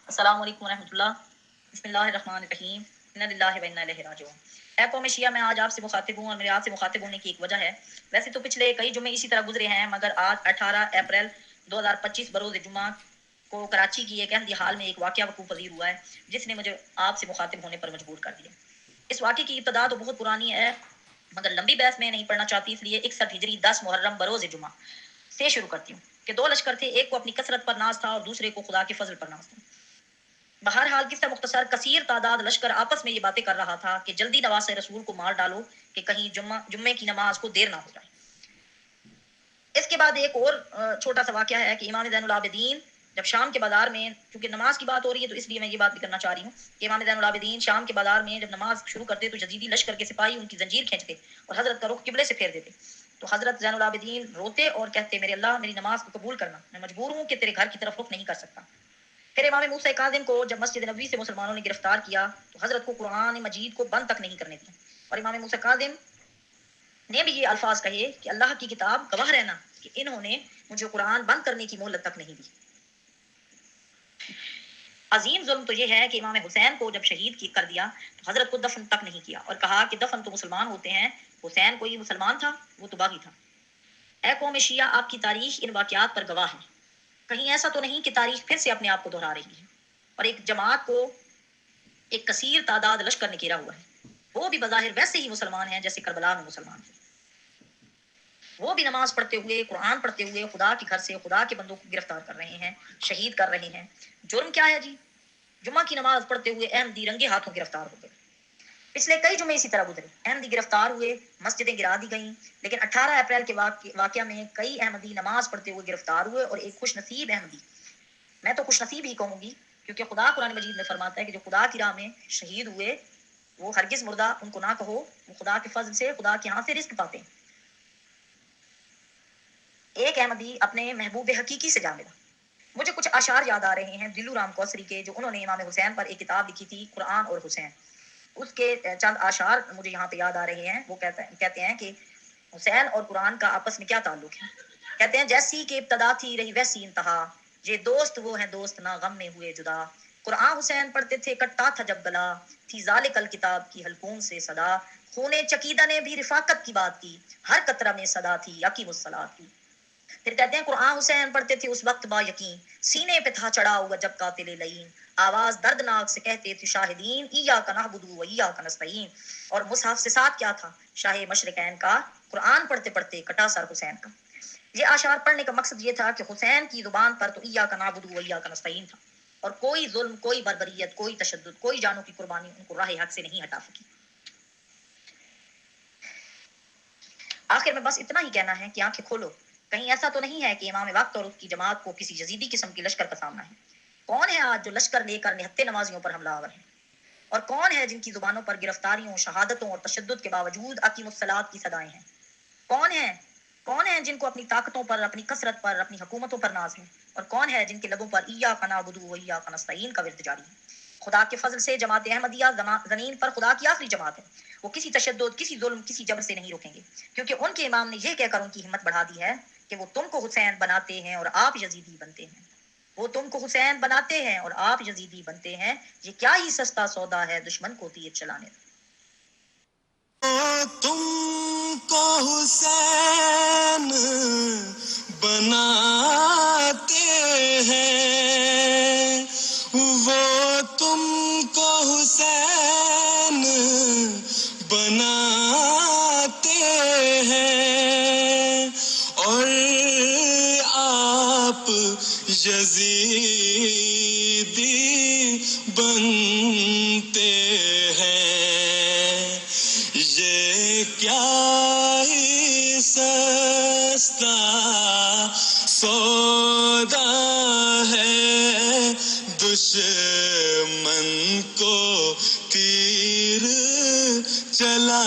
السلام علیکم ورحمۃ اللہ. بسم اللہ الرحمن الرحیم. انا للہ و انا الیہ راجعون. اے قوم شیعہ، میں آج آپ سے مخاطب ہوں اور میرے آپ سے مخاطب ہونے کی ایک وجہ ہے. ویسے تو پچھلے کئی جمعے اسی طرح گزرے ہیں، مگر آج 18 اپریل 2025 بروز جمعہ کو کراچی کی ایک احمدی حال میں ایک واقعہ وقوع پذیر ہوا ہے جس نے مجھے آپ سے مخاطب ہونے پر مجبور کر دیا. اس واقعے کی ابتدا تو بہت پرانی ہے، مگر لمبی بحث میں نہیں پڑھنا چاہتی، اس لیے 61 ہجری 10 محرم بروز جمعہ سے شروع کرتی ہوں کہ دو لشکر تھے، ایک کو اپنی کثرت پر ناز تھا اور دوسرے کو خدا کے فضل پر ناز تھا. بہرحال قصہ مختصر، کثیر تعداد لشکر آپس میں یہ باتیں کر رہا تھا کہ جلدی نواز رسول کو مار ڈالو کہ کہیں جمعے کی نماز کو دیر نہ ہو جائے. اس کے بعد ایک اور چھوٹا سا واقعہ ہے کہ امام زین العابدین جب شام کے بازار میں، چونکہ نماز کی بات ہو رہی ہے تو اس لیے میں یہ بات بھی کرنا چاہ رہی ہوں کہ امام زین العابدین شام کے بازار میں جب نماز شروع کرتے تو یزیدی لشکر کے سپاہی ان کی زنجیر کھینچتے اور حضرت کا رخ قبلے سے پھیر دیتے. تو حضرت زین العابدین روتے اور کہتے، میرے اللہ میری نماز کو قبول کرنا، میں مجبور ہوں کہ تیرے گھر کی طرف رخ نہیں کر سکتا. پھر امام موسیٰ کاظم کو جب مسجد نبوی سے مسلمانوں نے گرفتار کیا تو حضرت کو قرآن مجید کو بند تک نہیں کرنے دیا، اور امام موسیٰ کاظم نے بھی یہ الفاظ کہے کہ اللہ کی کتاب گواہ رہنا کہ انہوں نے مجھے قرآن بند کرنے کی مہلت تک نہیں دی. عظیم ظلم تو یہ ہے کہ امام حسین کو جب شہید کر دیا تو حضرت کو دفن تک نہیں کیا اور کہا کہ دفن تو مسلمان ہوتے ہیں، حسین کوئی مسلمان تھا، وہ تو باغی تھا. اے قوم شیعہ، آپ کی تاریخ ان واقعات پر گواہ ہے. کہیں ایسا تو نہیں کہ تاریخ پھر سے اپنے آپ کو دہرا رہی ہے اور ایک جماعت کو ایک کثیر تعداد لشکر نے گھیرا ہوا ہے. وہ بھی بظاہر ویسے ہی مسلمان ہیں جیسے کربلا میں مسلمان تھے. وہ بھی نماز پڑھتے ہوئے، قرآن پڑھتے ہوئے خدا کے گھر سے خدا کے بندوں کو گرفتار کر رہے ہیں، شہید کر رہے ہیں. جرم کیا ہے جی؟ جمعہ کی نماز پڑھتے ہوئے احمدی رنگے ہاتھوں گرفتار ہو گئے. پچھلے کئی جمعے اسی طرح گزرے، احمدی گرفتار ہوئے، مسجدیں گرا دی گئیں. لیکن 18 اپریل کے واقعہ میں کئی احمدی نماز پڑھتے ہوئے گرفتار ہوئے اور ایک خوش نصیب احمدی، میں تو خوش نصیب ہی کہوں گی کیونکہ خدا قرآن مجید میں فرماتا ہے کہ جو خدا کی راہ میں شہید ہوئے وہ ہرگز مردہ ان کو نہ کہو، وہ خدا کے فضل سے خدا کے ہاں سے رزق پاتے ہیں. ایک احمدی اپنے محبوب حقیقی سے جا ملا. مجھے کچھ اشعار یاد آ رہے ہیں دلو رام کوسری کے، جو انہوں نے امام حسین پر ایک کتاب لکھی تھی، قرآن اور حسین. اس کے چند اشعار مجھے یہاں پہ یاد آ رہے ہیں. وہ کہتے ہیں کہ حسین اور قرآن کا آپس میں کیا تعلق ہے. کہتے ہیں جیسی کہ ابتدا تھی رہی ویسی انتہا، یہ دوست وہ ہیں دوست نہ غم میں ہوئے جدا. قرآن حسین پڑھتے تھے کٹتا تھا جب گلا، تھی ذالک الکتاب کی حلقوم سے صدا. خونے چقیدہ نے بھی رفاقت کی بات کی، ہر قطرہ میں صدا تھی یقین الصلاۃ کی. پھر کہتے ہیں قرآن حسین پڑھتے تھے اس وقت با یقین، سینے پہ تھا چڑھا ہوا جب قاتل لعین. آواز دردناک سے کہتے تھے شاہدین، ایاک نعبد و ایاک نستعین. اور مصحف سے ساتھ کیا تھا شاہ مشرقین کا، قرآن پڑھتے پڑھتے کٹا سر حسین کا. یہ اشعار پڑھنے کا مقصد یہ تھا کہ حسین کی زبان پر تو ایاک نعبد و ایاک نستعین تھا، اور کوئی ظلم، کوئی بربریت، کوئی تشدد، کوئی جانوں کی قربانی ان کو راہ حق سے نہیں ہٹا سکی. آخر میں بس اتنا ہی کہنا ہے کہ آنکھیں کھولو، کہیں ایسا تو نہیں ہے کہ امام وقت اور اس کی جماعت کو کسی یزیدی قسم کی لشکر کا سامنا ہے. کون ہے آج جو لشکر لے کر نہتے نمازیوں پر حملہ آور ہے؟ اور کون ہے جن کی زبانوں پر گرفتاریوں، شہادتوں اور تشدد کے باوجود اقیم الصلاۃ کی صدائیں ہیں؟ کون ہے؟ کون ہے جن کو اپنی طاقتوں پر، اپنی کثرت پر، اپنی حکومتوں پر ناز ہے؟ اور کون ہے جن کے لبوں پر ایاک نعبد و ایاک نستعین کا ورد جاری ہے؟ خدا کے فضل سے جماعت احمدیہ زمین پر خدا کی آخری جماعت ہے. وہ کسی تشدد، کسی ظلم، کسی جبر سے نہیں رکیں گے، کیونکہ ان کے امام نے یہ کہہ کر ان کی ہمت بڑھا دی ہے کہ وہ تم کو حسین بناتے ہیں اور آپ یزیدی بنتے ہیں. وہ تم کو حسین بناتے ہیں اور آپ یزیدی بنتے ہیں. یہ کیا ہی سستا سودا ہے دشمن کو تیر چلانے کا. تم کو حسین بناتے ہیں، وہ تم کو حسین بناتے ہیں، اور آپ یزیدی بنتے ہیں. یہ کیا ہی سستا سودا ہے دشمن کو تیر چلا